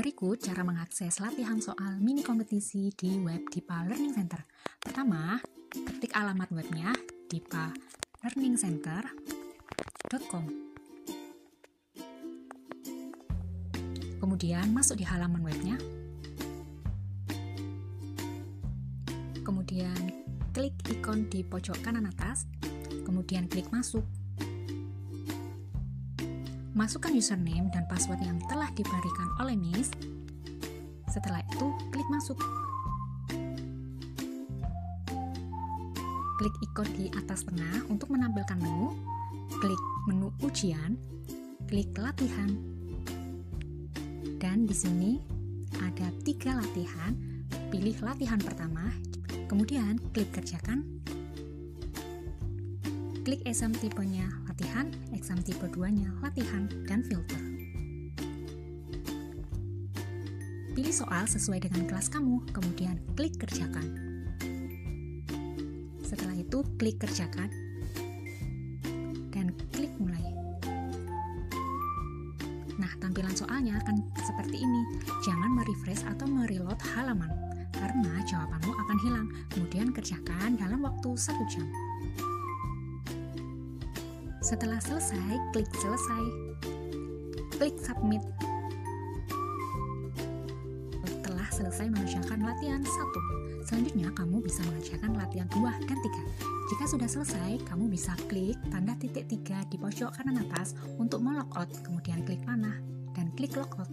Berikut cara mengakses latihan soal mini kompetisi di web DIPA Learning Center. Pertama, ketik alamat webnya dipalearningcenter.com. Kemudian masuk di halaman webnya. Kemudian klik ikon di pojok kanan atas. Kemudian klik masuk. Masukkan username dan password yang telah diberikan oleh Miss. Setelah itu, klik masuk. Klik ikon di atas tengah untuk menampilkan menu. Klik menu ujian, klik latihan. Dan di sini ada 3 latihan. Pilih latihan pertama, kemudian klik kerjakan. Klik exam tipenya latihan, exam tipe 2-nya latihan, dan filter. Pilih soal sesuai dengan kelas kamu, kemudian klik kerjakan. Setelah itu, klik kerjakan, dan klik mulai. Nah, tampilan soalnya akan seperti ini. Jangan merefresh atau mereload halaman, karena jawabanmu akan hilang. Kemudian kerjakan dalam waktu 1 jam. Setelah selesai, klik selesai. Klik submit. Setelah selesai mengerjakan latihan 1, selanjutnya kamu bisa mengerjakan latihan 2 dan 3. Jika sudah selesai, kamu bisa klik tanda titik 3 di pojok kanan atas untuk melogout, kemudian klik panah dan klik logout.